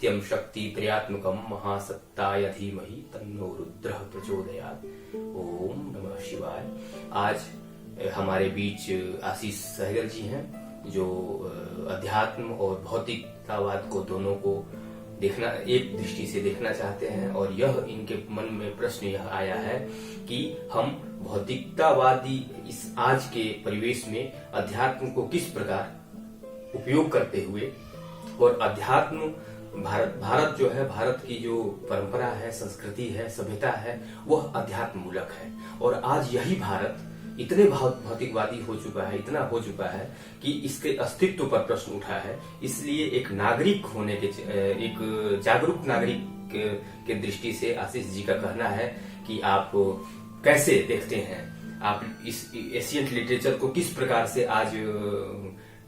नित्यं शक्ति त्रयात्मकं महासत्ताय धीमहि तन्नो रुद्रः प्रचोदयात्। ओम नमः शिवाय। आज हमारे बीच आशीष सहगल जी हैं जो अध्यात्म और भौतिकतावाद को दोनों को देखना एक दृष्टि से देखना चाहते हैं, और यह इनके मन में प्रश्न यह आया है कि हम भौतिकतावादी इस आज के परिवेश में अध्यात्म को किस प्रकार उपयोग करते हुए, और अध्यात्म भारत जो है, भारत की जो परंपरा है, संस्कृति है, सभ्यता है, वह अध्यात्म मूलक है। और आज यही भारत इतने भौतिकवादी हो चुका है, इतना हो चुका है कि इसके अस्तित्व पर प्रश्न उठा है। इसलिए एक नागरिक होने के, एक जागरूक नागरिक के दृष्टि से आशीष जी का कहना है कि आप कैसे देखते हैं, आप इस एशियंट लिटरेचर को किस प्रकार से आज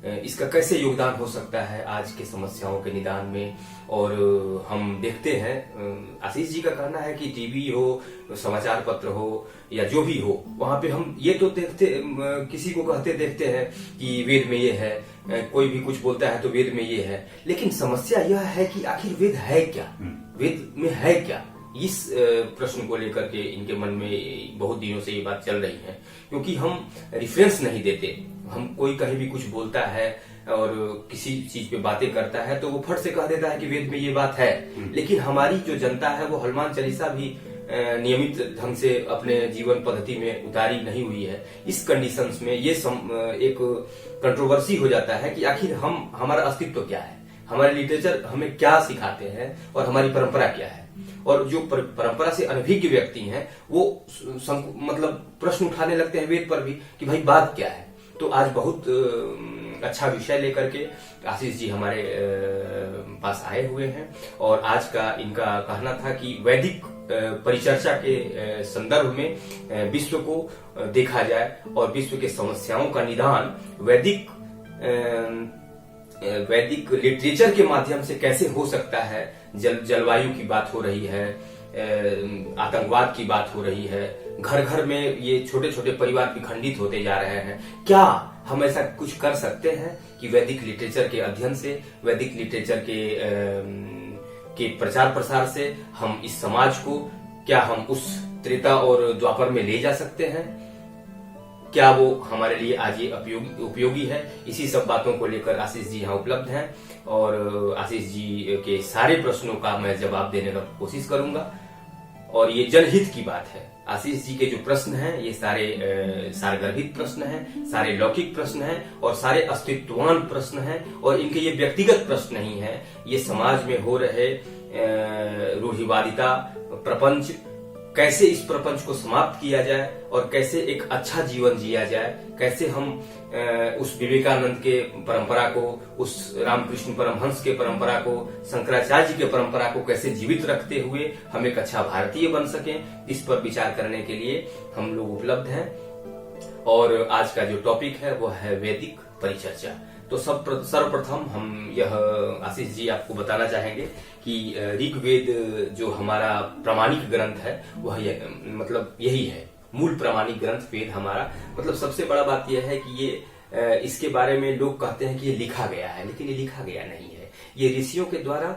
इसका कैसे योगदान हो सकता है आज के समस्याओं के निदान में। और हम देखते हैं, आशीष जी का कहना है कि टीवी हो, समाचार पत्र हो या जो भी हो, वहां पे हम ये तो देखते, किसी को कहते देखते हैं कि वेद में ये है, कोई भी कुछ बोलता है तो वेद में ये है। लेकिन समस्या यह है कि आखिर वेद है क्या, वेद में है क्या? इस प्रश्न को लेकर के इनके मन में बहुत दिनों से ये बात चल रही है, क्योंकि हम रेफरेंस नहीं देते। हम कोई कहीं भी कुछ बोलता है और किसी चीज पे बातें करता है तो वो फट से कह देता है कि वेद में ये बात है, लेकिन हमारी जो जनता है वो हनुमान चालीसा भी नियमित ढंग से अपने जीवन पद्धति में उतारी नहीं हुई है। इस कंडीशंस में ये एक कंट्रोवर्सी हो जाता है कि आखिर हमारा अस्तित्व क्या है, हमारे लिटरेचर हमें क्या सिखाते हैं और हमारी परंपरा क्या है। और जो परंपरा से अनभिज्ञ व्यक्ति हैं वो मतलब प्रश्न उठाने लगते हैं वेद पर भी कि भाई बात क्या है। तो आज बहुत अच्छा विषय लेकर के आशीष जी हमारे पास आए हुए हैं, और आज का इनका कहना था कि वैदिक परिचर्चा के संदर्भ में विश्व को देखा जाए और विश्व के समस्याओं का निदान वैदिक लिटरेचर के माध्यम से कैसे हो सकता है। जलवायु की बात हो रही है, आतंकवाद की बात हो रही है, घर घर में ये छोटे छोटे परिवार विखंडित होते जा रहे हैं। क्या हम ऐसा कुछ कर सकते हैं कि वैदिक लिटरेचर के अध्ययन से, वैदिक लिटरेचर के प्रचार प्रसार से हम इस समाज को, क्या हम उस त्रेता और द्वापर में ले जा सकते हैं? क्या वो हमारे लिए आज ये उपयोगी है? इसी सब बातों को लेकर आशीष जी यहाँ उपलब्ध हैं, और आशीष जी के सारे प्रश्नों का मैं जवाब देने का कोशिश करूंगा। और ये जनहित की बात है। आशीष जी के जो प्रश्न हैं ये सारे सारगर्भित प्रश्न हैं, सारे लौकिक प्रश्न हैं और सारे अस्तित्वान प्रश्न हैं, और इनके ये व्यक्तिगत प्रश्न नहीं है। ये समाज में हो रहे रूढ़िवादिता, प्रपंच, कैसे इस प्रपंच को समाप्त किया जाए और कैसे एक अच्छा जीवन जिया जाए, कैसे हम उस विवेकानंद के परंपरा को, उस रामकृष्ण परमहंस के परंपरा को, शंकराचार्य जी के परंपरा को कैसे जीवित रखते हुए हम एक अच्छा भारतीय बन सकें, इस पर विचार करने के लिए हम लोग उपलब्ध हैं। और आज का जो टॉपिक है वो है वैदिक परिचर्चा। तो सर्वप्रथम हम यह आशीष जी आपको बताना चाहेंगे कि ऋग्वेद जो हमारा प्रामाणिक ग्रंथ है वह मतलब यही है, मूल प्रामाणिक ग्रंथ वेद हमारा। मतलब सबसे बड़ा बात यह है कि ये इसके बारे में लोग कहते हैं कि ये लिखा गया है, लेकिन ये लिखा गया नहीं है। ये ऋषियों के द्वारा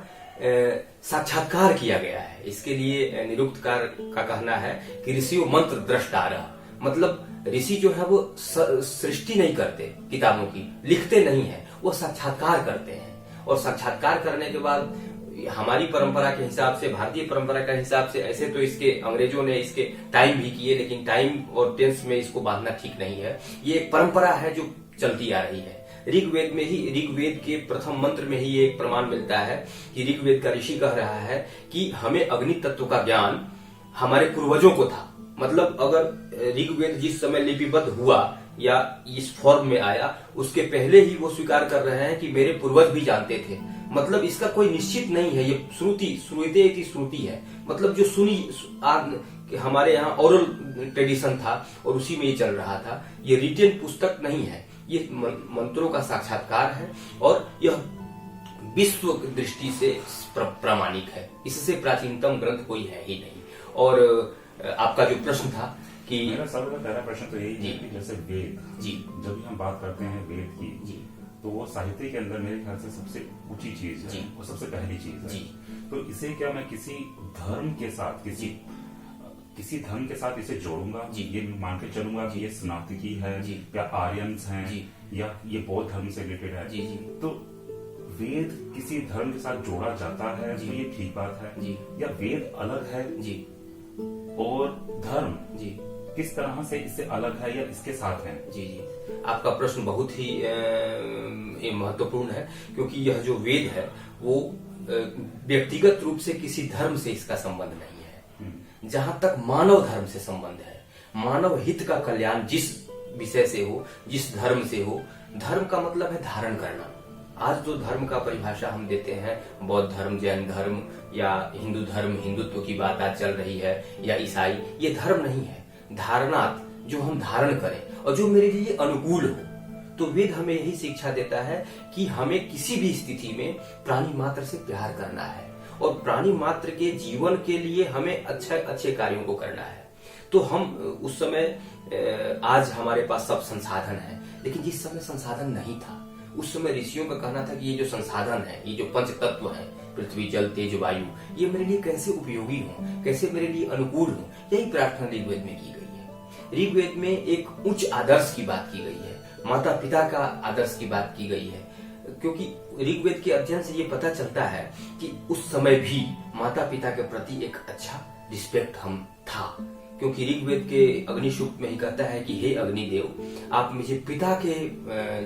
साक्षात्कार किया गया है। इसके लिए निरुक्तकार का कहना है कि ऋषियों मंत्र दृष्टारः, मतलब ऋषि जो है वो सृष्टि नहीं करते किताबों की, लिखते नहीं है, वो साक्षात्कार करते हैं। और साक्षात्कार करने के बाद हमारी परंपरा के हिसाब से, भारतीय परंपरा के हिसाब से, ऐसे तो इसके अंग्रेजों ने इसके टाइम भी किए, लेकिन टाइम और टेंस में इसको बांधना ठीक नहीं है। ये एक परंपरा है जो चलती आ रही है। ऋग्वेद में ही, ऋग्वेद के प्रथम मंत्र में ही ये एक प्रमाण मिलता है कि ऋग्वेद का ऋषि कह रहा है कि हमें अग्नि तत्व का ज्ञान हमारे पूर्वजों को था। मतलब अगर ऋग्वेद जिस समय लिपिबद्ध हुआ या इस फॉर्म में आया, उसके पहले ही वो स्वीकार कर रहे हैं कि मेरे पूर्वज भी जानते थे। मतलब इसका कोई निश्चित नहीं है, ये श्रुते इति श्रुति है। मतलब जो सुनी हमारे यहाँ ओरल ट्रेडिशन था और उसी में ये चल रहा था। ये रिटेन पुस्तक नहीं है, ये मंत्रों का साक्षात्कार है, और यह विश्व दृष्टि से प्रामाणिक है। इससे प्राचीनतम ग्रंथ कोई है ही नहीं। और आपका जो प्रश्न था कि मेरा सबसे पहला प्रश्न तो यही है कि जैसे वेद जी, जब भी हम बात करते हैं वेद की जी, तो वो साहित्य के अंदर मेरे ख्याल से सबसे ऊंची चीज है और सबसे पहली चीज है। तो इसे क्या मैं किसी धर्म के साथ किसी धर्म के साथ इसे जोड़ूंगा, ये मान के चलूंगा कि ये स्नातकी है या आर्यंस हैं या ये बौद्ध धर्म से रिलेटेड है, तो वेद किसी धर्म के साथ जोड़ा जाता है तो ये ठीक बात है, या वेद अलग है और धर्म किस तरह से इससे अलग है या इसके साथ है? जी, आपका प्रश्न बहुत ही महत्वपूर्ण है, क्योंकि यह जो वेद है वो व्यक्तिगत रूप से किसी धर्म से इसका संबंध नहीं है। जहां तक मानव धर्म से संबंध है, मानव हित का कल्याण जिस विषय से हो, जिस धर्म से हो, धर्म का मतलब है धारण करना। आज जो धर्म का परिभाषा हम देते हैं, बौद्ध धर्म, जैन धर्म या हिंदू धर्म, हिंदुत्व की बात आज चल रही है, या ईसाई, ये धर्म नहीं है। धारणात जो हम धारण करें और जो मेरे लिए अनुकूल हो। तो वेद हमें यही शिक्षा देता है कि हमें किसी भी स्थिति में प्राणी मात्र से प्यार करना है और प्राणी मात्र के जीवन के लिए हमें अच्छे कार्यों को करना है। तो हम उस समय, आज हमारे पास सब संसाधन है, लेकिन जिस समय संसाधन नहीं था, उस समय ऋषियों का कहना था कि ये जो संसाधन है, ये जो पंच तत्व है, पृथ्वी, जल, तेज, वायु, ये मेरे लिए कैसे उपयोगी हो, कैसे मेरे लिए अनुकूल हो, यही प्रार्थना ऋग्वेद में की गई है। ऋग्वेद में एक उच्च आदर्श की बात की गई है, माता पिता का आदर्श की बात की गई है, क्योंकि ऋग्वेद के अध्ययन से ये पता चलता है कि उस समय भी माता पिता के प्रति एक अच्छा रिस्पेक्ट हम था। क्योंकि ऋग्वेद के अग्नि सूक्त में ही कहता है कि हे अग्निदेव, आप मुझे पिता के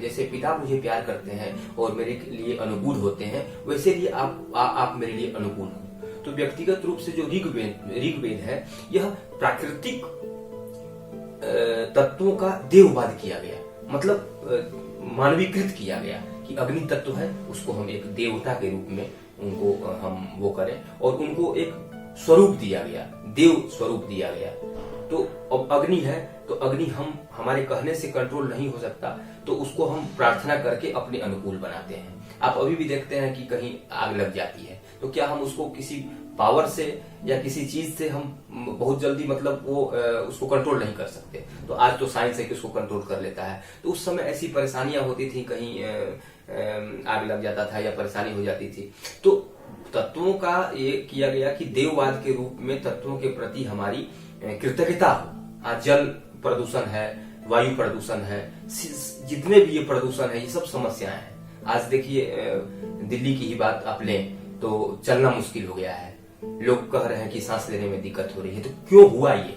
जैसे पिता मुझे प्यार करते हैं और मेरे लिए अनुकूल होते हैं, वैसे लिए आप मेरे लिए अनुकूल हो। तो व्यक्तिगत रूप से जो ऋग्वेद है, यह प्राकृतिक तत्वों का देववाद किया गया, मतलब मानवीकृत किया गया कि अग्नि तत्व है, उसको हम एक देवता के रूप में उनको हम वो करें, और उनको एक स्वरूप दिया गया, देव स्वरूप दिया गया। तो अब अग्नि है, तो अग्नि हमारे कहने से कंट्रोल नहीं हो सकता, तो उसको हम प्रार्थना करके अपने अनुकूल बनाते हैं। आप अभी भी देखते हैं कि कहीं आग लग जाती है, तो क्या हम उसको किसी पावर से या किसी चीज से हम बहुत जल्दी, मतलब वो उसको कंट्रोल नहीं कर सकते। तो आज तो साइंस है कि उसको कंट्रोल कर लेता है। तो उस समय ऐसी परेशानियां होती थी, कहीं आग लग जाता था या परेशानी हो जाती थी। तो तत्वों का ये किया गया कि देववाद के रूप में तत्वों के प्रति हमारी कृतज्ञता हो। आज जल प्रदूषण है, वायु प्रदूषण है, जितने भी ये प्रदूषण है, ये सब समस्याएं हैं। आज देखिए, दिल्ली की ही बात आप लें तो चलना मुश्किल हो गया है, लोग कह रहे हैं कि सांस लेने में दिक्कत हो रही है। तो क्यों हुआ ये?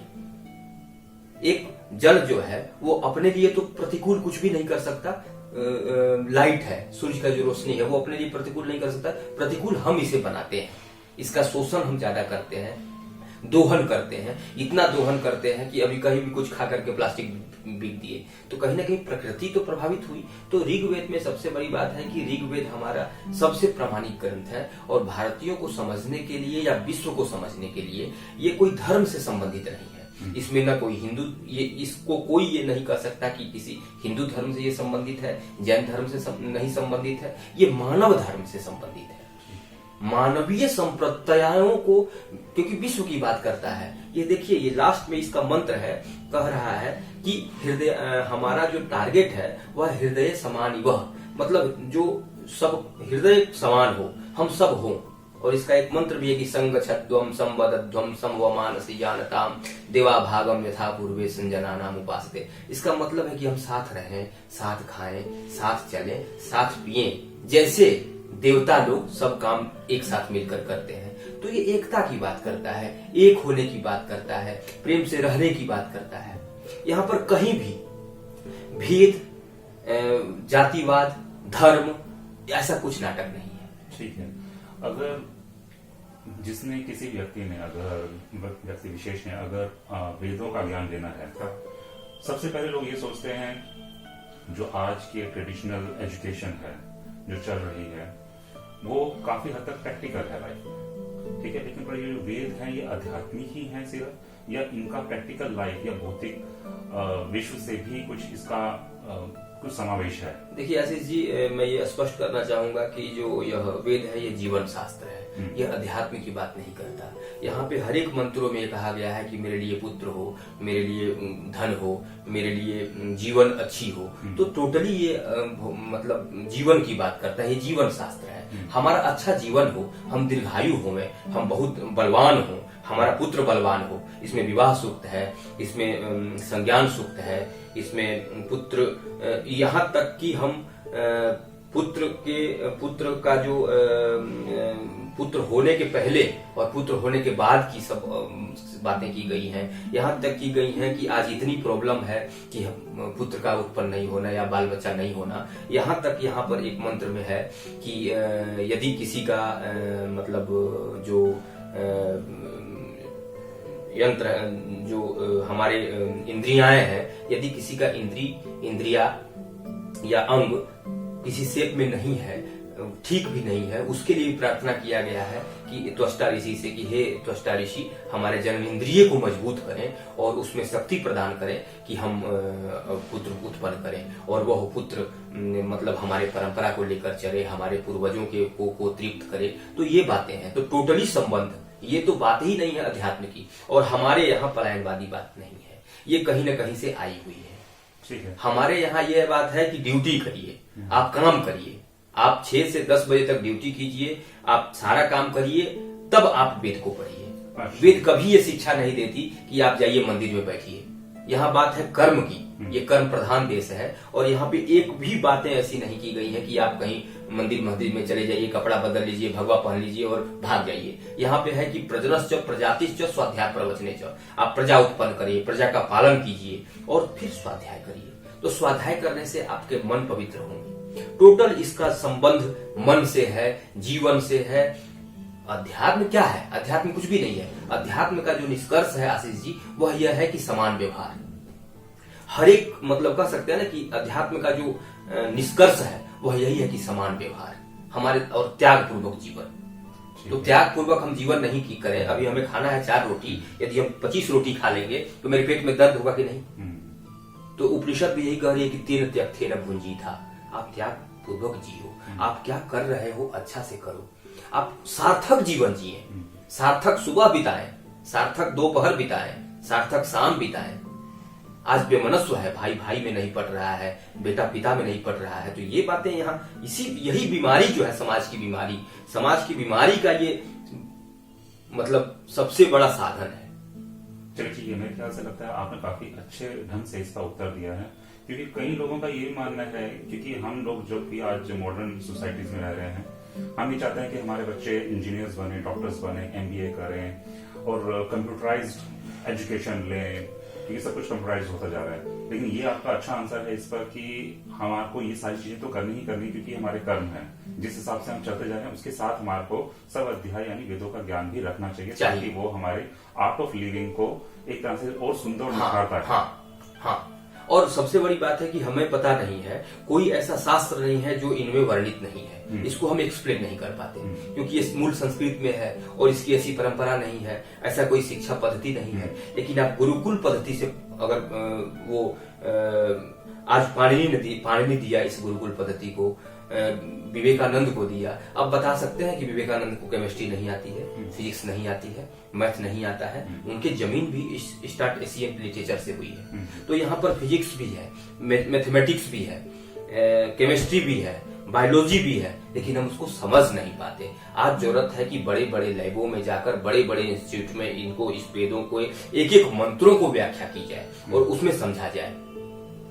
एक जल जो है वो अपने लिए तो प्रतिकूल कुछ भी नहीं कर सकता। लाइट है, सूर्य का जो रोशनी है, वो अपने लिए प्रतिकूल नहीं कर सकता। प्रतिकूल हम इसे बनाते हैं, इसका शोषण हम ज्यादा करते हैं, दोहन करते हैं, इतना दोहन करते हैं कि अभी कहीं भी कुछ खा करके प्लास्टिक बिक दिए, तो कहीं ना कहीं प्रकृति तो प्रभावित हुई। तो ऋग्वेद में सबसे बड़ी बात है कि ऋग्वेद हमारा सबसे प्रामाणिक ग्रंथ है, और भारतीयों को समझने के लिए या विश्व को समझने के लिए ये कोई धर्म से संबंधित नहीं है। इसमें ना कोई हिंदू, इसको कोई ये नहीं कह सकता कि किसी हिंदू धर्म से ये संबंधित है, जैन धर्म से नहीं संबंधित है, ये मानव धर्म से संबंधित है। मानवीय संप्रदायों को, क्योंकि विश्व की बात करता है। ये देखिए, ये लास्ट में इसका मंत्र है, कह रहा है कि हृदय, हमारा जो टारगेट है वह हृदय समान, वह मतलब जो सब हृदय समान हो, हम सब हो। और इसका एक मंत्र भी है कि संगच्छध्वम संवदध्वम समवमानसि जानताम देवा भागम यथा पूर्वे संजनानाम उपासते। इसका मतलब है कि हम साथ रहें, साथ खाएं, साथ चलें, साथ पिएं, जैसे देवता लोग सब काम एक साथ मिलकर करते हैं। तो ये एकता की बात करता है, एक होने की बात करता है, प्रेम से रहने की बात करता है। यहाँ पर कहीं भी भेद, जातिवाद, धर्म, ऐसा कुछ नाटक नहीं है। ठीक है। अगर जिसने किसी व्यक्ति ने, अगर व्यक्ति विशेष ने अगर वेदों का ज्ञान लेना है, सबसे पहले लोग ये सोचते हैं जो आज की ट्रेडिशनल एजुकेशन है जो चल रही है वो काफी हद तक प्रैक्टिकल है भाई, ठीक है, लेकिन पर ये जो वेद हैं ये आध्यात्मिक ही हैं सिर्फ, या इनका प्रैक्टिकल लाइफ या भौतिक विश्व से भी कुछ इसका कुछ समावेश है? देखिए आशीष जी, मैं ये स्पष्ट करना चाहूंगा कि जो यह वेद है ये जीवन शास्त्र है, यह अध्यात्म की बात नहीं करता। यहाँ पे हर एक मंत्रों में कहा गया है कि मेरे लिए पुत्र हो, मेरे लिए धन हो, मेरे लिए जीवन अच्छी हो। तो टोटली ये मतलब जीवन की बात करता है, ये जीवन शास्त्र है। हमारा अच्छा जीवन हो, हम दीर्घायु हो, हम बहुत बलवान हो, हमारा पुत्र बलवान हो, इसमें विवाह सूक्त है, इसमें संज्ञान सूक्त है, इसमें पुत्र, यहाँ तक कि हम पुत्र का जो पुत्र होने के पहले और पुत्र होने के बाद की सब बातें की गई हैं। यहाँ तक की गई हैं कि आज इतनी प्रॉब्लम है कि पुत्र का उत्पन्न नहीं होना या बाल बच्चा नहीं होना। यहाँ तक यहाँ पर एक मंत्र में है कि यदि किसी का मतलब जो यंत्र जो हमारे इंद्रियाएं हैं, यदि किसी का इंद्रिया या अंग किसी शेप में नहीं है, ठीक भी नहीं है, उसके लिए प्रार्थना किया गया है कि त्वष्टा ऋषि से कि हे त्वष्टा ऋषि, हमारे जन्मेंद्रिय को मजबूत करें और उसमें शक्ति प्रदान करें कि हम पुत्र उत्पन्न करें और वह पुत्र मतलब हमारे परंपरा को लेकर चले, हमारे पूर्वजों के को तृप्त करे। तो ये बातें हैं। तो टोटली संबंध, ये तो बात ही नहीं है अध्यात्म की, और हमारे यहाँ पलायनवादी बात नहीं है, ये कहीं न कहीं से आई हुई है। हमारे यहाँ यह बात है कि ड्यूटी करिए, आप काम करिए, आप 6 से 10 बजे तक ड्यूटी कीजिए, आप सारा काम करिए, तब आप वेद को पढ़िए। वेद कभी ये शिक्षा नहीं देती कि आप जाइए मंदिर में बैठिए। यहाँ बात है कर्म की, ये कर्म प्रधान देश है, और यहाँ पे एक भी बातें ऐसी नहीं की गई है कि आप कहीं मंदिर में चले जाइए, कपड़ा बदल लीजिए, भगवा पहन लीजिए और भाग जाइए। यहाँ पे है कि प्रजनश्च प्रजातिश्च स्वाध्याय प्रवचने च, आप प्रजा उत्पन्न करिए, प्रजा का पालन कीजिए और फिर स्वाध्याय करिए। तो स्वाध्याय करने से आपके मन पवित्र होंगे। टोटल इसका संबंध मन से है, जीवन से है। अध्यात्म क्या है? अध्यात्म कुछ भी नहीं है। अध्यात्म का जो निष्कर्ष है आशीष जी, वह यह है कि समान व्यवहार। हर एक मतलब कह सकते हैं ना कि अध्यात्म का जो निष्कर्ष है वह यही है कि समान व्यवहार हमारे और त्याग पूर्वक जीवन। तो त्याग पूर्वक हम जीवन नहीं की करें। अभी हमें खाना है 4 रोटी, यदि हम 25 रोटी खा लेंगे तो मेरे पेट में दर्द होगा कि नहीं? तो उपनिषद भी यही कह रही है कि तेन त्यक्तेन भुंजी था। आप त्याग पूर्वक जियो, आप क्या कर रहे हो अच्छा से करो, आप सार्थक जीवन जिए, सार्थक सुबह बिताएं, सार्थक दोपहर बिताएं, सार्थक शाम बिताएं। आज बेमनस्व है, भाई भाई में नहीं पड़ रहा है, बेटा पिता में नहीं पड़ रहा है। तो ये बातें यहाँ यही बीमारी जो है समाज की बीमारी का ये मतलब सबसे बड़ा साधन है। चलिए ठीक है, मेरे ख्याल से लगता है आपने काफी अच्छे ढंग से इसका उत्तर दिया है, क्योंकि कई लोगों का ये मानना है, क्योंकि हम लोग जो भी आज मॉडर्न सोसाइटीज में रह रहे हैं, हम ये चाहते हैं कि हमारे बच्चे इंजीनियर्स बने, डॉक्टर्स बने, MBA करें और कंप्यूटराइज्ड एजुकेशन लें, ये सब कुछ कंप्यूटराइज होता जा रहा है। लेकिन ये आपका अच्छा आंसर है इस पर कि हमारे को ये सारी चीजें तो करनी ही करनी, क्योंकि हमारे कर्म है, जिस हिसाब से हम चलते जा रहे हैं उसके साथ हमारे को सब अध्याय यानी वेदों का ज्ञान भी रखना चाहिए, ताकि वो हमारे आर्ट ऑफ लिविंग को एक तरह से और सुंदर निखारता है। हाँ। और सबसे बड़ी बात है कि हमें पता नहीं है, कोई ऐसा शास्त्र नहीं है जो इनमें वर्णित नहीं है। इसको हम एक्सप्लेन नहीं कर पाते, क्योंकि ये मूल संस्कृत में है और इसकी ऐसी परंपरा नहीं है, ऐसा कोई शिक्षा पद्धति नहीं है। लेकिन आप गुरुकुल पद्धति से अगर वो आज पाणिनि दिया इस गुरुकुल पद्धति को, विवेकानंद को दिया। अब बता सकते हैं कि विवेकानंद को केमिस्ट्री नहीं आती है, फिजिक्स नहीं आती है, मैथ नहीं आता है। उनके जमीन भी स्टार्ट एशियन लिटरेचर से हुई है। तो यहाँ पर फिजिक्स भी है, मैथमेटिक्स भी है, केमिस्ट्री भी है, बायोलॉजी भी है, लेकिन हम उसको समझ नहीं पाते। आज जरूरत है कि बड़े बड़े लैबों में जाकर, बड़े बड़े इंस्टीट्यूट में इनको, इस वेदों को, एक एक मंत्रों को व्याख्या की जाए और उसमें समझा जाए।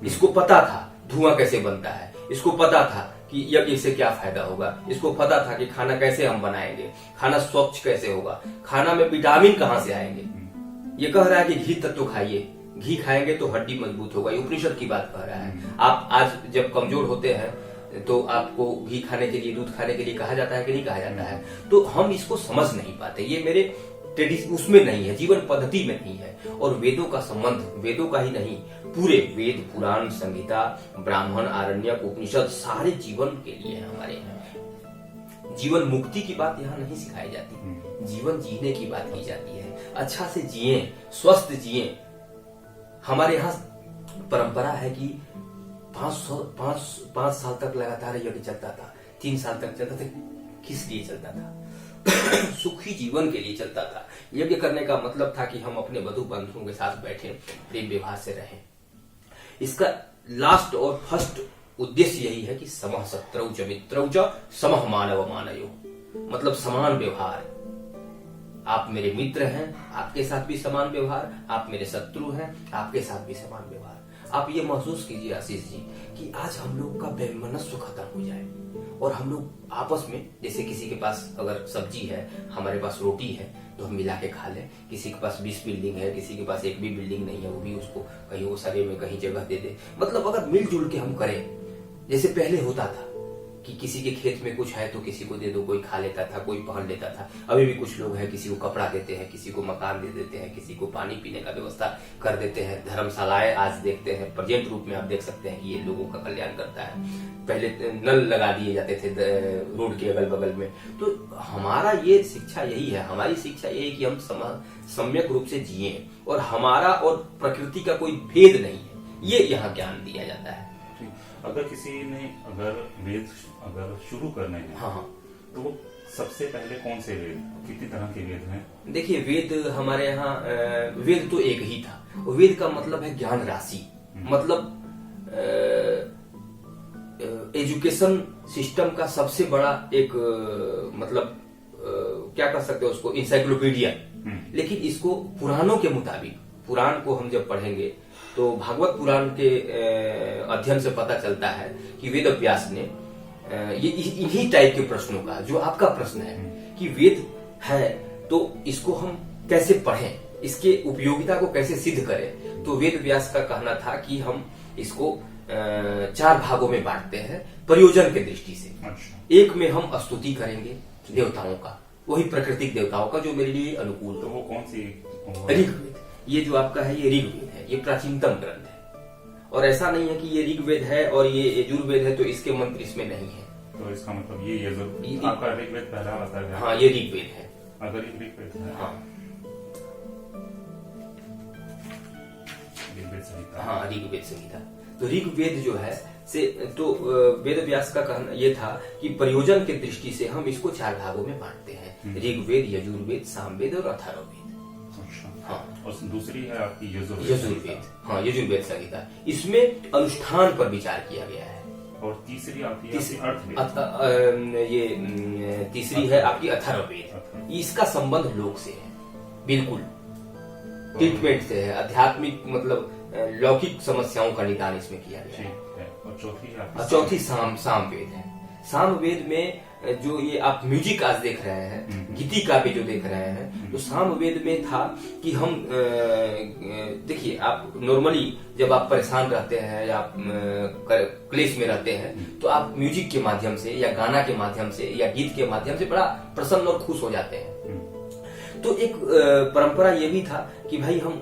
इसको पता था धुआं कैसे बनता है, इसको पता था कि यज्ञ से क्या फायदा होगा, इसको पता था कि खाना कैसे हम बनाएंगे, खाना स्वच्छ कैसे होगा, खाना में विटामिन कहाँ से आएंगे। ये कह रहा है कि घी तत्व खाइए, घी खाएंगे तो हड्डी मजबूत होगा, ये उपनिषद की बात कह रहा है। आप आज जब कमजोर होते हैं तो आपको घी खाने के लिए, दूध खाने के लिए कहा जाता है कि नहीं कहा जाता है? तो हम इसको समझ नहीं पाते। ये मेरे ट्रेडिशन उसमें नहीं है, जीवन पद्धति में नहीं है। और वेदों का संबंध, वेदों का ही नहीं, पूरे वेद, पुराण, संहिता, ब्राह्मण, आरण्यक, उपनिषद सारे जीवन के लिए है हमारे यहाँ। जीवन मुक्ति की बात यहाँ नहीं सिखाई जाती, जीवन जीने की बात की जाती है। अच्छा से जिए, स्वस्थ जिए। हमारे यहाँ परंपरा है कि 5 साल तक लगातार यज्ञ चलता था, 3 साल तक चलता था। किस लिए चलता था? सुखी जीवन के लिए चलता था। यज्ञ करने का मतलब था कि हम अपने वधु बंधुओं के साथ बैठे, प्रेम विवाह से रहें। इसका लास्ट और फर्स्ट उद्देश्य यही है कि समः शत्रौ च मित्रौ च समः मानव मानयो, मतलब समान व्यवहार। आप मेरे मित्र हैं, आपके साथ भी समान व्यवहार, आप मेरे शत्रु हैं, आपके साथ भी समान व्यवहार। आप ये महसूस कीजिए आशीष जी कि आज हम लोग का वैमनस्य खत्म हो जाए और हम लोग आपस में, जैसे किसी के पास अगर सब्जी है, हमारे पास रोटी है, तो हम मिला के खा लें। किसी के पास 20 बिल्डिंग है, किसी के पास एक भी बिल्डिंग नहीं है, वो भी उसको कहीं वो सरे में कहीं जगह दे दे। मतलब अगर मिलजुल के हम करें, जैसे पहले होता था कि किसी के खेत में कुछ है तो किसी को दे दो, कोई खा लेता था, कोई पहन लेता था। अभी भी कुछ लोग हैं, किसी को कपड़ा देते हैं, किसी को मकान दे देते हैं, किसी को पानी पीने का व्यवस्था कर देते हैं। धर्मशालाएं आज देखते हैं, प्रेजेंट रूप में आप देख सकते हैं कि ये लोगों का कल्याण करता है। पहले नल लगा दिए जाते थे रोड के अगल बगल में। तो हमारा ये शिक्षा यही है, हमारी शिक्षा यही है कि हम सम्यक रूप से जिए और हमारा और प्रकृति का कोई भेद नहीं है, ये यहाँ ज्ञान दिया जाता है। अगर किसी ने वेद शुरू करने हैं, हाँ, तो वो सबसे पहले कौन से वेद, कितनी तरह के वेद हैं? देखिए, वेद हमारे यहाँ वेद तो एक ही था। वेद का मतलब है ज्ञान राशि, मतलब एजुकेशन सिस्टम का सबसे बड़ा एक मतलब क्या कर सकते हो उसको, इंसाइक्लोपीडिया। लेकिन इसको पुराणों के मुताबिक, पुराण को हम जब पढ़ेंगे तो भागवत पुराण के अध्ययन से पता चलता है कि वेद व्यास ने ये इन्हीं टाइप के प्रश्नों का, जो आपका प्रश्न है कि वेद है तो इसको हम कैसे पढ़ें, इसके उपयोगिता को कैसे सिद्ध करें, तो वेद व्यास का कहना था कि हम इसको 4 भागों में बांटते हैं प्रयोजन के दृष्टि से। एक में हम स्तुति करेंगे देवताओं का, वही प्राकृतिक देवताओं का जो मेरे लिए अनुकूल। तो वो कौन सी? ऋग्वेद। ये जो आपका है ये ऋग्वेद है, ये प्राचीनतम ग्रंथ है। और ऐसा नहीं है कि ये ऋग्वेद है और ये यजुर्वेद है तो इसके मंत्र इसमें नहीं है। तो इसका मतलब ये आपका ऋग्वेद पहला आता है? हाँ, ये ऋग्वेद है। अगर ये ऋग्वेद है, हाँ, ऋग्वेद संहिता। हाँ, ऋग्वेद संहिता। तो ऋग्वेद जो है से तो वेद व्यास का कहना ये था कि प्रयोजन के दृष्टि से हम इसको 4 भागों में बांटते हैं, ऋग्वेद, यजुर्वेद, सामवेद और अथर्ववेद। हाँ, और दूसरी है आपकी यजुर्वेद। हाँ, यजुर्वेद संहिता। इसमें अनुष्ठान पर विचार किया गया है। और तीसरी आपकी अर्थवेद। ये तीसरी है आपकी अथर्ववेद। इसका संबंध लोक से है, बिल्कुल ट्रीटमेंट से है, आध्यात्मिक मतलब लौकिक समस्याओं का निदान इसमें किया गया है। और चौथी सामवेद है। सामवेद में जो ये आप म्यूजिक आज देख रहे हैं, गीति काव्य जो देख रहे हैं, तो सामवेद में था कि हम देखिए, आप नॉर्मली जब आप परेशान रहते हैं या आप क्लेश में रहते हैं तो आप म्यूजिक के माध्यम से या गाना के माध्यम से या गीत के माध्यम से बड़ा प्रसन्न और खुश हो जाते हैं। तो एक परंपरा ये भी था कि भाई हम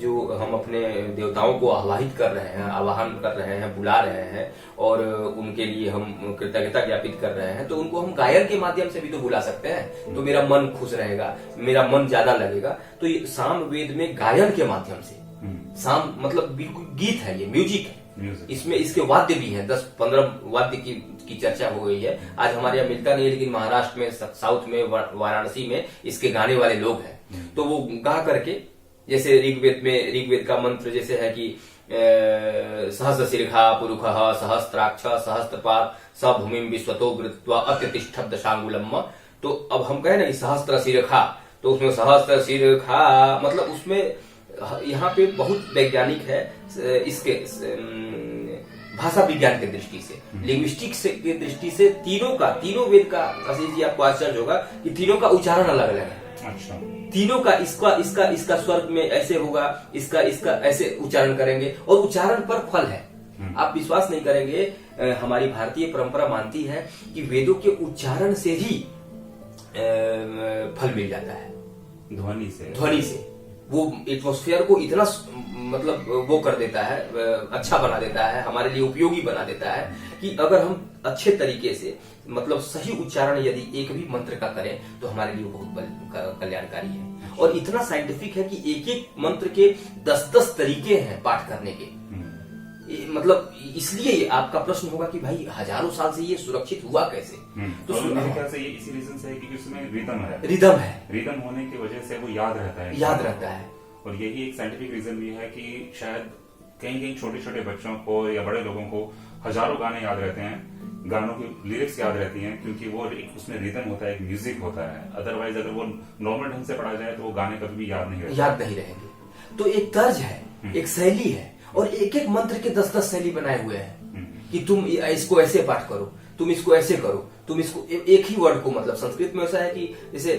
जो हम अपने देवताओं को आवाहित कर रहे हैं, आवाहन कर रहे हैं, बुला रहे हैं और उनके लिए हम कृतज्ञता ज्ञापित कर रहे हैं, तो उनको हम गायन के माध्यम से भी तो बुला सकते हैं, तो मेरा मन खुश रहेगा, मेरा मन ज्यादा लगेगा। तो ये सामवेद में गायन के माध्यम से, साम मतलब बिल्कुल गीत है, ये म्यूजिक है। इसमें इसके वाद्य भी हैं, 10-15 वाद्य की चर्चा हो गई है। आज हमारे यहाँ मिलता नहीं है, लेकिन महाराष्ट्र में, साउथ में, वाराणसी में इसके गाने वाले लोग हैं। तो वो गा करके, जैसे ऋग्वेद का मंत्र जैसे है कि सहस्र शीर्षा पुरुषः सहस्त्राक्ष सहस्त्रपाद स भूमिं विश्वतो वृत्वा अत्यतिष्ठत् दशांगुलम्। तो अब हम कहें ना कि सहस्त्र शीर्षा, तो उसमें सहस्त्र शीर्षा मतलब उसमें यहाँ पे बहुत वैज्ञानिक है, इसके भाषा विज्ञान के दृष्टि से, लिंग्विस्टिक्स के दृष्टि से तीनों वेद का, आशीष जी आपको आश्चर्य होगा कि तीनों का उच्चारण अलग अलग है। अच्छा। तीनों का इसका स्वर में ऐसे होगा, इसका ऐसे उच्चारण करेंगे और उच्चारण पर फल है। आप विश्वास नहीं करेंगे, हमारी भारतीय परंपरा मानती है कि वेदों के उच्चारण से ही फल मिल जाता है, ध्वनि से। वो एटमॉस्फेयर को इतना मतलब वो कर देता है, अच्छा बना देता है, हमारे लिए उपयोगी बना देता है कि अगर हम अच्छे तरीके से मतलब सही उच्चारण यदि एक भी मंत्र का करें तो हमारे लिए बहुत कल्याणकारी है। और इतना साइंटिफिक है कि एक एक मंत्र के 10-10 तरीके हैं पाठ करने के। मतलब इसलिए आपका प्रश्न होगा कि भाई हजारों साल से ये सुरक्षित हुआ कैसे? तो मेरे ख्याल से ये इसी रीजन से है कि उसमें रिदम है, रिदम होने की वजह से वो याद रहता है। और यही एक साइंटिफिक रीजन भी है कि शायद कहीं कहीं छोटे छोटे बच्चों को या बड़े लोगों को हजारों गाने याद रहते हैं, गानों की लिरिक्स याद रहती हैं, क्योंकि वो उसमें रिदम होता है, एक म्यूजिक होता है। अदरवाइज अगर वो नॉर्मल ढंग से पढ़ा जाए तो वो गाने कभी भी याद नहीं रहेंगे। तो एक तर्ज है, एक शैली है, और एक एक मंत्र के 10-10 शैली बनाए हुए हैं कि तुम इसको ऐसे पाठ करो, तुम इसको ऐसे करो, तुम इसको एक ही वर्ड को, मतलब संस्कृत में ऐसा है कि जैसे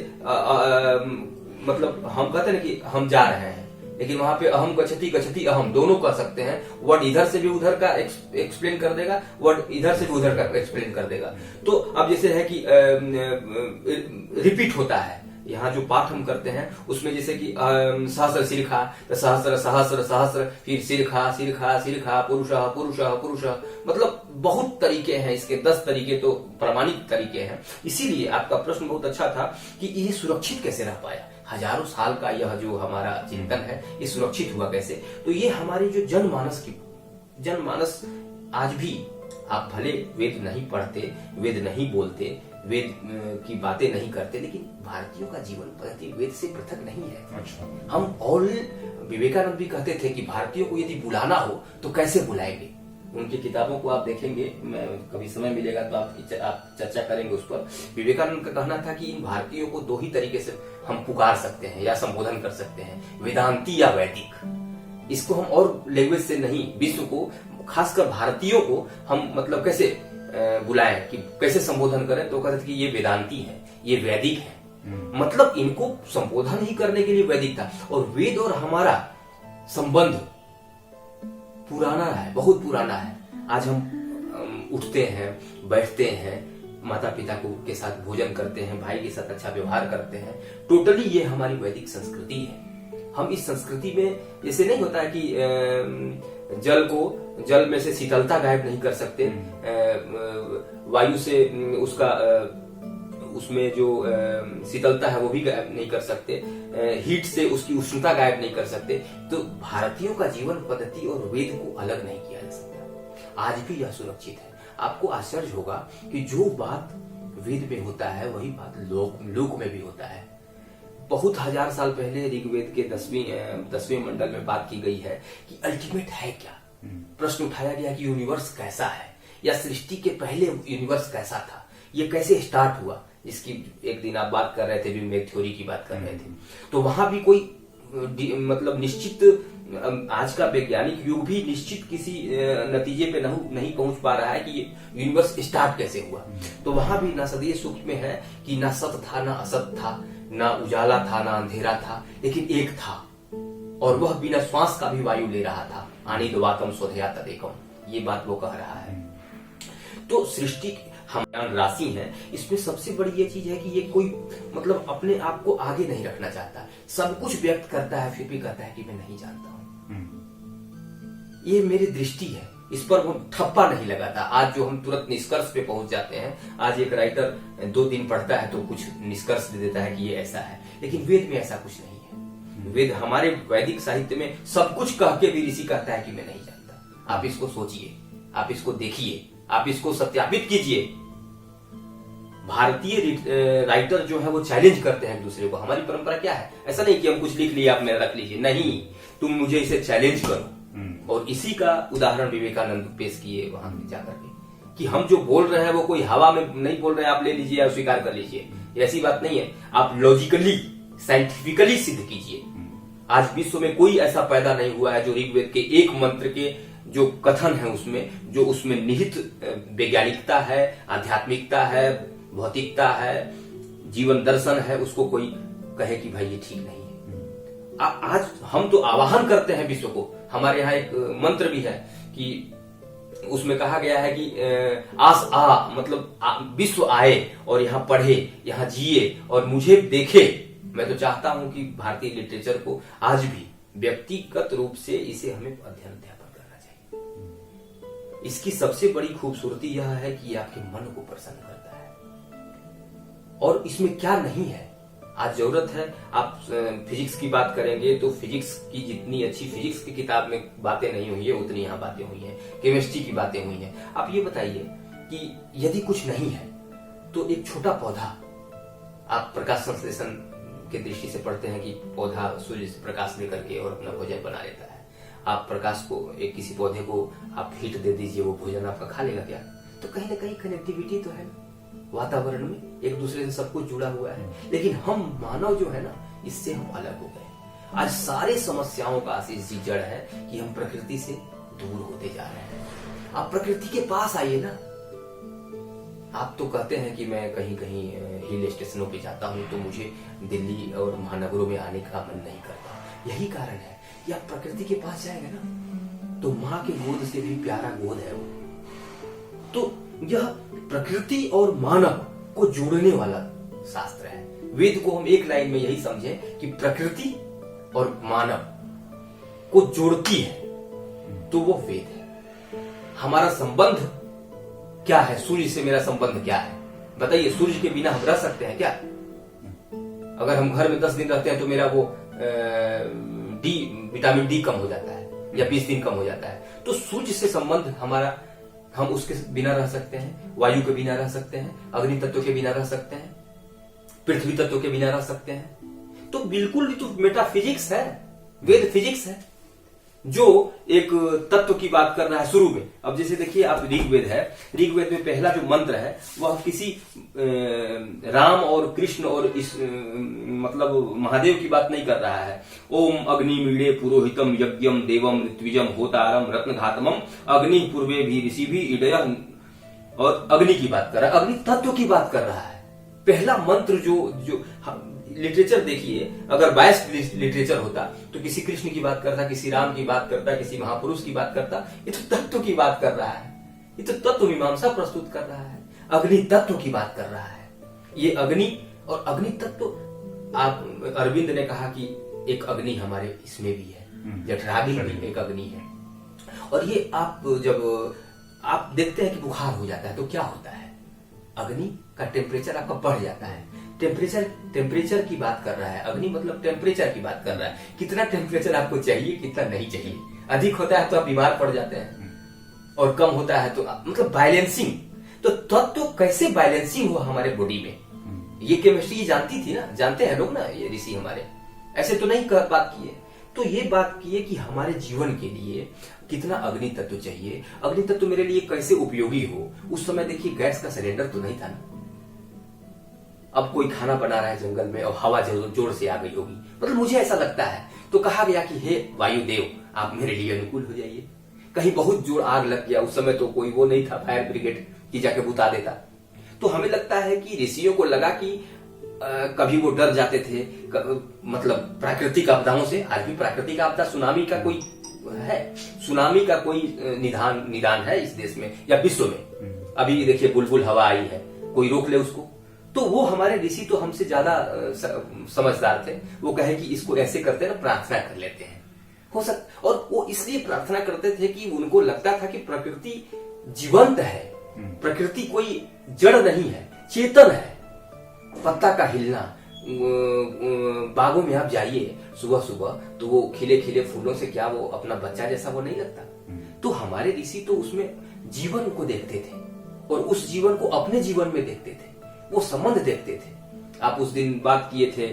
मतलब हम कहते हैं ना कि हम जा रहे हैं, लेकिन वहां पे अहम गच्छति गच्छति अहम दोनों कह सकते हैं। वर्ड इधर से भी उधर का एक्सप्लेन कर देगा, वर्ड इधर से भी उधर का एक्सप्लेन कर देगा। तो अब जैसे है कि रिपीट होता है, यहाँ जो पाठ हम करते हैं उसमें जैसे कि सहस्र सिरखा, सहस्र सहस्र सहस्र, फिर सिरखा सिरखा सिरखा, पुरुषः पुरुषः पुरुषः, मतलब बहुत तरीके हैं इसके, 10 तरीके तो प्रमाणित तरीके हैं। इसीलिए आपका प्रश्न बहुत अच्छा था कि ये सुरक्षित कैसे रह पाया, हजारों साल का यह जो हमारा चिंतन है ये सुरक्षित हुआ कैसे? तो ये हमारी जो जनमानस आज भी, आप भले वेद नहीं पढ़ते, वेद नहीं बोलते, वेद की बातें नहीं करते, लेकिन भारतीयों का जीवन पद्धति वेद से पृथक नहीं है। अच्छा। हम और विवेकानंद भी कहते थे कि भारतीयों को यदि बुलाना हो तो कैसे बुलाएंगे। उनकी किताबों को आप देखेंगे, मैं कभी समय मिलेगा तो आप चर्चा करेंगे उस पर। विवेकानंद का कहना था कि इन भारतीयों को 2 ही तरीके से हम पुकार सकते हैं या संबोधन कर सकते हैं, वेदांती या वैदिक। इसको हम और लैंग्वेज से नहीं, विश्व को, खासकर भारतीयों को हम मतलब कैसे बुलाएं, कि कैसे संबोधन करें? तो कहते थे कि ये वेदांती है, ये वैदिक है। मतलब इनको संबोधन ही करने के लिए वैदिक था। और वेद और हमारा संबंध पुराना है, बहुत पुराना है। आज हम उठते हैं, बैठते हैं, माता पिता के साथ भोजन करते हैं, भाई के साथ अच्छा व्यवहार करते हैं, टोटली ये हमारी वैदिक संस्कृति है। हम इस संस्कृति में जैसे नहीं होता है कि जल में से शीतलता गायब नहीं कर सकते, वायु से उसका उसमें जो शीतलता है वो भी गायब नहीं कर सकते, हीट से उसकी उष्णता गायब नहीं कर सकते। तो भारतीयों का जीवन पद्धति और वेद को अलग नहीं किया जा सकता। आज भी यह सुरक्षित है। आपको आश्चर्य होगा कि जो बात वेद में होता है वही बात लोक में भी होता है। बहुत हजार साल पहले ऋग्वेद के 10वें मंडल में बात की गई है कि अल्टीमेट है क्या। प्रश्न उठाया गया कि यूनिवर्स कैसा है, या सृष्टि के पहले यूनिवर्स कैसा था, ये कैसे स्टार्ट हुआ, जिसकी एक दिन आप बात कर रहे थे, बिग बैंग थ्योरी की बात कर रहे थे। तो वहां भी कोई मतलब निश्चित, आज का वैज्ञानिक युग भी निश्चित किसी नतीजे पे नहीं पहुंच पा रहा है कि यूनिवर्स स्टार्ट कैसे हुआ। तो वहां भी ना सदीय सूक्त में है कि ना सत था ना असत था, ना उजाला था ना अंधेरा था, लेकिन एक था, और वह बिना श्वास का भी वायु ले रहा था। आनी दवातम स्वधया तदेकम, ये बात वो कह रहा है। तो सृष्टि हम राशि है, इसमें सबसे बड़ी ये चीज है कि ये कोई मतलब अपने आप को आगे नहीं रखना चाहता, सब कुछ व्यक्त करता है, फिर भी कहता है कि मैं नहीं जानता हूं। ये मेरी दृष्टि है, इस पर वो ठप्पा नहीं लगाता। आज जो हम तुरंत निष्कर्ष पे पहुंच जाते हैं, आज एक राइटर 2 दिन पढ़ता है तो कुछ निष्कर्ष दे देता है कि ये ऐसा है, लेकिन वेद में ऐसा कुछ नहीं है। वेद, हमारे वैदिक साहित्य में सब कुछ कह के भी ऋषि कहता है कि मैं नहीं जानता। आप इसको सोचिए, आप इसको देखिए, आप इसको सत्यापित कीजिए। भारतीय राइटर जो है वो चैलेंज करते हैं एक दूसरे को। हमारी परंपरा क्या है, ऐसा नहीं कि हम कुछ लिख लिए आप मेरा रख लीजिए, नहीं, तुम मुझे इसे चैलेंज करो। और इसी का उदाहरण विवेकानंद पेश किए वहां जाकर के, कि हम जो बोल रहे हैं वो कोई हवा में नहीं बोल रहे हैं, आप ले लीजिए या स्वीकार कर लीजिए, ऐसी बात नहीं है। आप लॉजिकली, साइंटिफिकली सिद्ध कीजिए। आज विश्व में कोई ऐसा पैदा नहीं हुआ है जो ऋग्वेद के एक मंत्र के जो कथन है उसमें, जो उसमें निहित वैज्ञानिकता है, आध्यात्मिकता है, भौतिकता है, जीवन दर्शन है, उसको कोई कहे कि भाई ये ठीक नहीं है। आज हम तो आवाहन करते हैं विश्व को। हमारे यहाँ एक मंत्र भी है कि उसमें कहा गया है कि मतलब विश्व आए और यहाँ पढ़े, यहाँ जिए और मुझे देखे। मैं तो चाहता हूं कि भारतीय लिटरेचर को आज भी व्यक्तिगत रूप से इसे हमें अध्ययन अध्यापन करना चाहिए। इसकी सबसे बड़ी खूबसूरती यह है कि ये आपके मन को प्रसन्न करता है और इसमें क्या नहीं है। आज जरूरत है, आप फिजिक्स की बात करेंगे तो फिजिक्स की जितनी अच्छी फिजिक्स की किताब में बातें नहीं हुई है उतनी यहाँ बातें हुई हैं, केमिस्ट्री की बातें हुई हैं। आप ये बताइए कि यदि कुछ नहीं है तो एक छोटा पौधा, आप प्रकाश संश्लेषण की दृष्टि से पढ़ते हैं कि पौधा सूर्य से प्रकाश लेकर के और अपना भोजन बना लेता है। आप प्रकाश को एक किसी पौधे को आप हीट दे दीजिए, वो भोजन आपका खा लेगा क्या? तो कहीं ना कहीं कनेक्टिविटी तो है वातावरण में, एक दूसरे से सब कुछ जुड़ा हुआ है। लेकिन हम मानव जो है ना, इससे हम अलग हो गए। आज सारे समस्याओं का आशीष जी जड़ है कि हम प्रकृति से दूर होते जा रहे हैं। आप प्रकृति के पास आइए ना। आप तो कहते हैं कि मैं कहीं कहीं हिल स्टेशनों पे जाता हूँ तो मुझे दिल्ली और महानगरों में आने का मन नहीं करता। यही कारण है कि आप प्रकृति के पास जाएंगे ना तो माँ के गोद से भी प्यारा गोद है वो। तो यह प्रकृति और मानव को जोड़ने वाला शास्त्र है। वेद को हम एक लाइन में यही समझें कि प्रकृति और मानव को जोड़ती है तो वो वेद है। हमारा संबंध क्या है? सूर्य से मेरा संबंध क्या है? बताइए, सूर्य के बिना हम रह सकते हैं क्या? अगर हम घर में 10 दिन रहते हैं तो मेरा वो विटामिन डी कम हो जाता है या 20 दिन कम हो जाता है। तो सूर्य से संबंध हमारा, हम उसके बिना रह सकते हैं, वायु के बिना रह सकते हैं, अग्नि तत्व के बिना रह सकते हैं, पृथ्वी तत्व के बिना रह सकते हैं। तो बिल्कुल तो मेटाफिजिक्स है, वेद फिजिक्स है जो एक तत्व की बात कर रहा है शुरू में। अब जैसे देखिए, आप ऋग्वेद है, ऋग्वेद में पहला जो मंत्र है वह किसी राम और कृष्ण और इस मतलब महादेव की बात नहीं कर रहा है। ओम अग्नि मीड़े पुरोहितम यज्ञम देवम ऋत्विजम होतारम रत्नघातमम अग्नि पूर्वे भी ऋषि भी इडय, और अग्नि की बात कर रहा है, अग्नि तत्व की बात कर रहा है। पहला मंत्र जो लिटरेचर देखिए, अगर बायस्ड लिटरेचर होता तो किसी कृष्ण की बात करता, किसी राम की बात करता, किसी महापुरुष की बात करता। ये तो तत्व की बात कर रहा है, ये तो तत्व मीमांसा प्रस्तुत कर रहा है, अग्नि तत्व की बात कर रहा है। ये अग्नि और अग्नि तत्व, आप अरविंद ने कहा कि एक अग्नि हमारे इसमें भी है, जठराग्नि भी एक अग्नि है। और ये आप जब आप देखते हैं कि बुखार हो जाता है तो क्या होता है? अग्नि का टेम्परेचर आपका बढ़ जाता है। टेम्परेचर की बात कर रहा है अग्नि, मतलब टेम्परेचर की बात कर रहा है। कितना टेम्परेचर आपको चाहिए, कितना नहीं चाहिए। अधिक होता है तो आप बीमार पड़ जाते हैं और कम होता है तो मतलब बैलेंसिंग। तो तत्व कैसे बैलेंसिंग हुआ हमारे बॉडी में, ये केमिस्ट्री जानती थी ना, जानते हैं लोग ना, ये ऋषि हमारे ऐसे तो नहीं बात किए। तो ये बात की है कि हमारे जीवन के लिए कितना अग्नि तत्व चाहिए, अग्नि तत्व मेरे लिए कैसे उपयोगी हो। उस समय देखिए गैस का सिलेंडर तो नहीं था ना। अब कोई खाना बना रहा है जंगल में और हवा जोर से आ गई होगी, मतलब मुझे ऐसा लगता है, तो कहा गया कि हे वायुदेव आप मेरे लिए अनुकूल हो जाइए। कहीं बहुत जोर आग लग गया, उस समय तो कोई वो नहीं था फायर ब्रिगेड की जाके बुता देता। तो हमें लगता है कि ऋषियों को लगा कि कभी वो डर जाते थे मतलब प्राकृतिक आपदाओं से। आज भी प्राकृतिक आपदा, सुनामी का कोई है, सुनामी का कोई निदान है इस देश में या विश्व में? अभी देखिए बुलबुल हवा आई है, कोई रोक ले उसको? तो वो हमारे ऋषि तो हमसे ज्यादा समझदार थे। वो कहे कि इसको ऐसे करते ना, प्रार्थना कर लेते हैं, हो सकता। और वो इसलिए प्रार्थना करते थे कि उनको लगता था कि प्रकृति जीवंत है, प्रकृति कोई जड़ नहीं है, चेतन है। पत्ता का हिलना, बागों में आप जाइए सुबह सुबह तो वो खिले खिले फूलों से क्या वो अपना बच्चा जैसा वो नहीं लगता? तो हमारे ऋषि तो उसमें जीवन को देखते थे और उस जीवन को अपने जीवन में देखते थे, वो संबंध देखते थे। आप उस दिन बात किए थे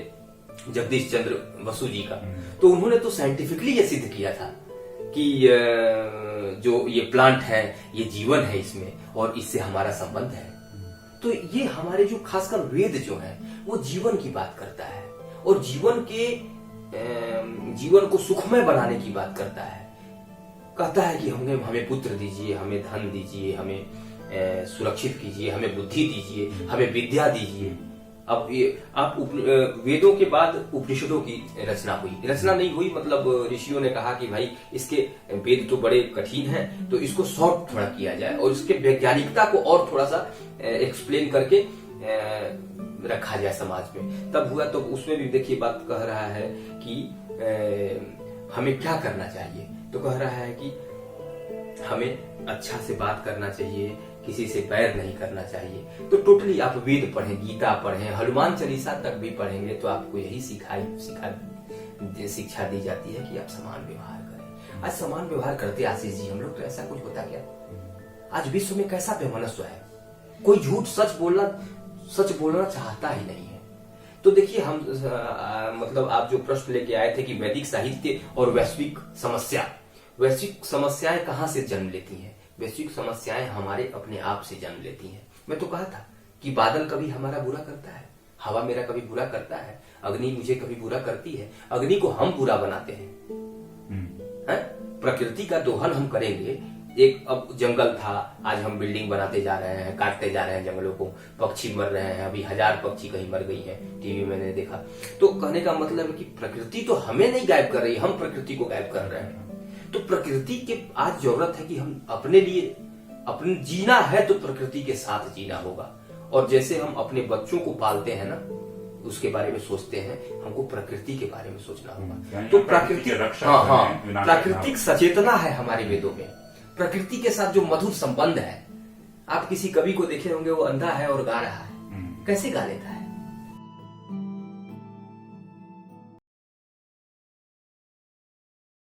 जगदीश चंद्र बसु जी का, तो उन्होंने तो साइंटिफिकली ये सिद्ध किया था कि जो ये प्लांट है ये जीवन है इसमें और इससे हमारा संबंध है। तो ये हमारे जो खासकर वेद जो है वो जीवन की बात करता है और जीवन को सुखमय बनाने की बात करता है। कहता है कि हमें पुत्र दीजिए, हमें धन दीजिए, हमें सुरक्षित कीजिए, हमें बुद्धि दीजिए, हमें विद्या दीजिए। अब ये आप वेदों के बाद उपनिषदों की रचना हुई, रचना नहीं हुई मतलब ऋषियों ने कहा कि भाई इसके वेद तो बड़े कठिन हैं तो इसको शॉर्ट थोड़ा किया जाए और इसके वैज्ञानिकता को और थोड़ा सा एक्सप्लेन करके रखा जाए समाज में। तब हुआ तो उसमें भी देखिए बात कह रहा है कि हमें क्या करना चाहिए, तो कह रहा है कि हमें अच्छा से बात करना चाहिए, किसी से बैर नहीं करना चाहिए। तो टोटली आप वेद पढ़ें, गीता पढ़ें, हनुमान चालीसा तक भी पढ़ेंगे तो आपको यही शिक्षा दी जाती है कि आप समान व्यवहार करें। आज समान व्यवहार करते आशीष जी हम लोग, तो ऐसा कुछ होता क्या? आज विश्व में कैसा वैमनस्य है, कोई झूठ सच बोलना चाहता ही नहीं है। तो देखिए हम मतलब आप जो प्रश्न लेके आए थे कि वैदिक साहित्य और वैश्विक समस्याएं कहाँ से जन्म लेती हैं? वैश्विक समस्याएं हमारे अपने आप से जन्म लेती हैं। मैं तो कहा था कि बादल कभी हमारा बुरा करता है, हवा मेरा कभी बुरा करता है, अग्नि मुझे कभी बुरा करती है, अग्नि को हम बुरा बनाते हैं। प्रकृति का दोहन हम करेंगे। एक अब जंगल था, आज हम बिल्डिंग बनाते जा रहे हैं, काटते जा रहे हैं जंगलों को, पक्षी मर रहे हैं, अभी 1000 पक्षी कहीं मर गई हैं, टीवी में मैंने देखा। तो कहने का मतलब है कि प्रकृति तो हमें नहीं गायब कर रही, हम प्रकृति को गायब कर रहे हैं। तो प्रकृति के आज जरूरत है कि हम अपने जीना है तो प्रकृति के साथ जीना होगा। और जैसे हम अपने बच्चों को पालते हैं ना, उसके बारे में सोचते हैं, हमको प्रकृति के बारे में सोचना होगा। तो प्राकृतिक सचेतना है हमारे वेदों में। प्रकृति के साथ जो मधुर संबंध है, आप किसी कवि को देखे होंगे, वो अंधा है और गा रहा है, कैसे गा लेता है?